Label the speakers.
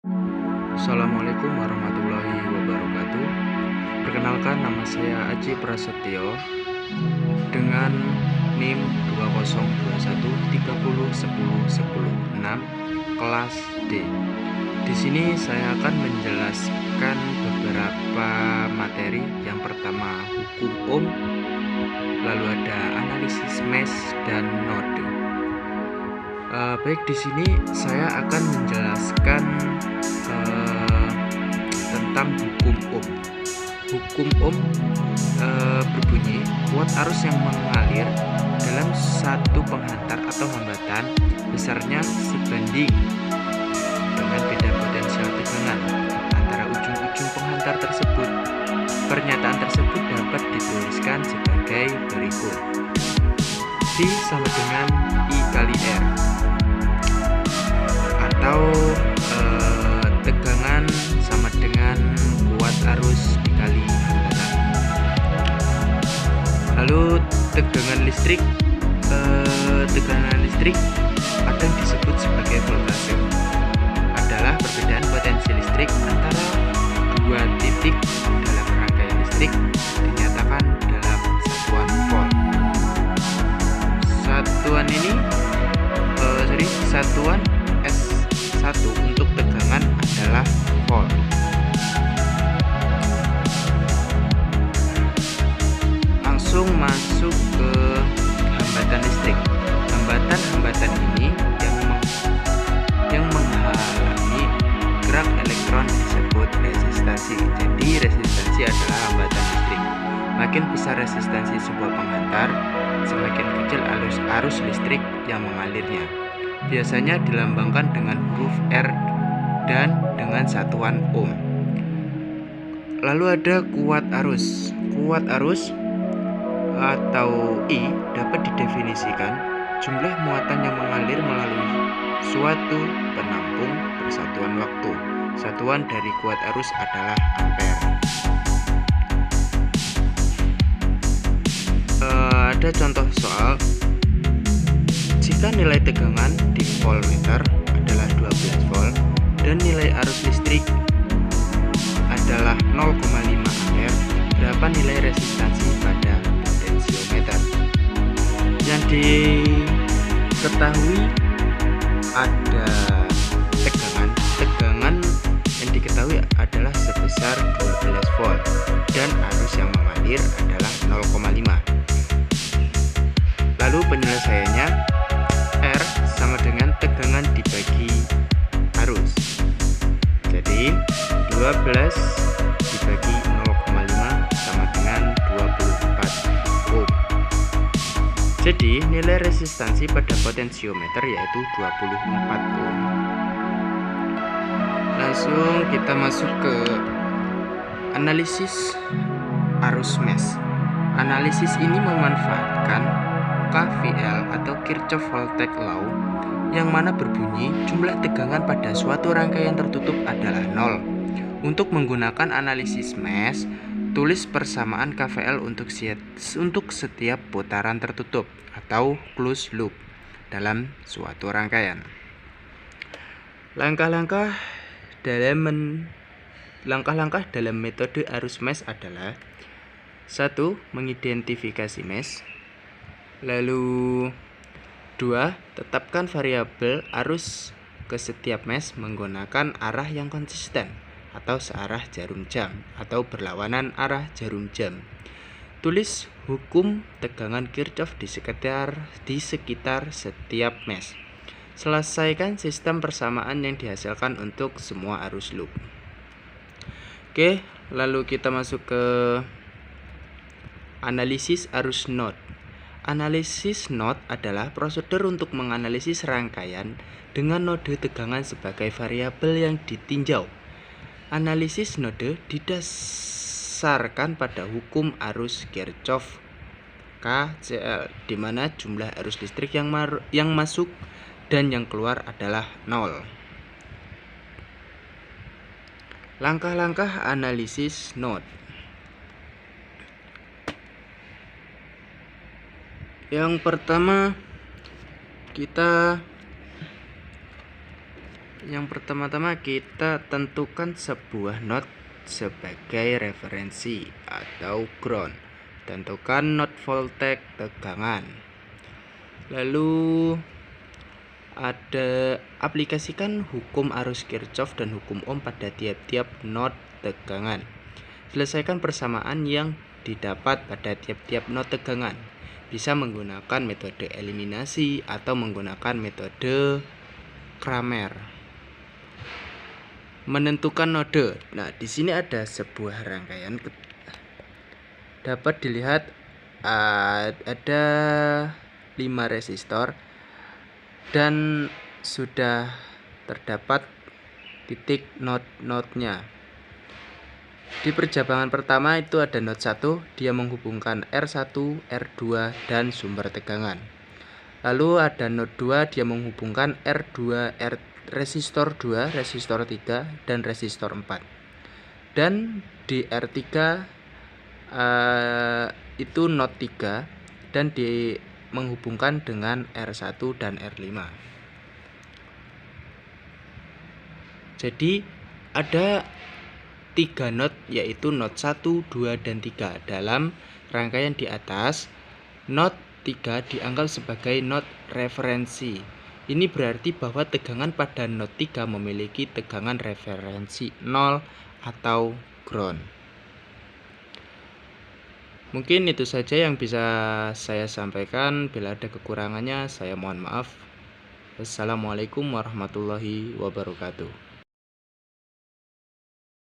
Speaker 1: Assalamualaikum warahmatullahi wabarakatuh. Perkenalkan, nama saya Aji Prasetyo dengan NIM 202130101006 kelas D. Di sini saya akan menjelaskan beberapa materi. Yang pertama, hukum ohm, lalu ada analisis mesh dan node. Baik, di sini saya akan menjelaskan tentang hukum ohm. Hukum ohm berbunyi kuat arus yang mengalir dalam satu penghantar atau hambatan besarnya sebanding dengan beda potensial tegangan antara ujung-ujung penghantar tersebut. Pernyataan tersebut dapat dituliskan sebagai berikut: V sama dengan I kali R, atau tegangan sama dengan kuat arus dikali hambatan. Lalu tegangan listrik kadang disebut sebagai voltase, adalah perbedaan potensi listrik antara dua titik dalam rangkaian listrik, dinyatakan dalam satuan volt. Satuan S1 untuk tegangan adalah volt. Langsung masuk ke hambatan listrik. Hambatan ini yang menghalangi gerak elektron disebut resistansi. Jadi resistansi adalah hambatan listrik. Makin besar resistansi sebuah penghantar, semakin kecil arus listrik yang mengalirnya. Biasanya dilambangkan dengan huruf R dan dengan satuan ohm. Lalu ada kuat arus. Kuat arus atau I dapat didefinisikan jumlah muatan yang mengalir melalui suatu penampung bersatuan waktu. Satuan dari kuat arus adalah ampere. Ada contoh soal. Jika nilai tegangan di voltmeter adalah 12 volt dan nilai arus listrik adalah 0,5 ampere, berapa nilai resistansi pada potensiometer? Yang diketahui ada tegangan yang diketahui adalah sebesar 12 volt dan arus yang mengalir adalah 0,5. Lalu penyelesaiannya, R sama dengan tegangan dibagi arus. Jadi 12 dibagi 0,5 sama dengan 24 ohm. Jadi nilai resistansi pada potensiometer yaitu 24 ohm. Langsung kita masuk ke analisis arus mesh. Analisis ini memanfaatkan KVL atau Kirchhoff Voltage Law, yang mana berbunyi jumlah tegangan pada suatu rangkaian tertutup adalah 0. Untuk menggunakan analisis mesh, tulis persamaan KVL untuk setiap putaran tertutup atau closed loop dalam suatu rangkaian. Langkah-langkah dalam metode arus mesh adalah: 1. Mengidentifikasi mesh. Lalu 2. Tetapkan variabel arus ke setiap mesh menggunakan arah yang konsisten atau searah jarum jam atau berlawanan arah jarum jam. Tulis hukum tegangan Kirchhoff di sekitar setiap mesh. Selesaikan sistem persamaan yang dihasilkan untuk semua arus loop. Oke, lalu kita masuk ke analisis arus node. Analisis node adalah prosedur untuk menganalisis rangkaian dengan node tegangan sebagai variabel yang ditinjau. Analisis node didasarkan pada hukum arus Kirchhoff KCL, di mana jumlah arus listrik yang masuk dan yang keluar adalah 0. Langkah-langkah analisis node. Yang pertama, kita Yang pertama-tama kita tentukan sebuah not sebagai referensi atau ground. Tentukan not voltage tegangan. Lalu aplikasikan hukum arus Kirchhoff dan hukum Ohm pada tiap-tiap not tegangan. Selesaikan persamaan yang didapat pada tiap-tiap not tegangan. Bisa menggunakan metode eliminasi atau menggunakan metode Cramer. Menentukan node. Nah, di sini ada sebuah rangkaian. Dapat dilihat ada 5 resistor dan sudah terdapat titik node-nya. Di perjabangan pertama itu ada node 1, dia menghubungkan R1, R2 dan sumber tegangan. Lalu ada node 2, dia menghubungkan R2, resistor 2, resistor 3 dan resistor 4. Dan di R3 itu node 3 dan menghubungkan dengan R1 dan R5. Jadi ada 3 not, yaitu not 1, 2, dan 3. Dalam rangkaian di atas, not 3 dianggap sebagai not referensi. Ini berarti bahwa tegangan pada not 3 memiliki tegangan referensi 0 atau ground. Mungkin itu saja yang bisa saya sampaikan. Bila ada kekurangannya, saya mohon maaf. Wassalamualaikum warahmatullahi wabarakatuh.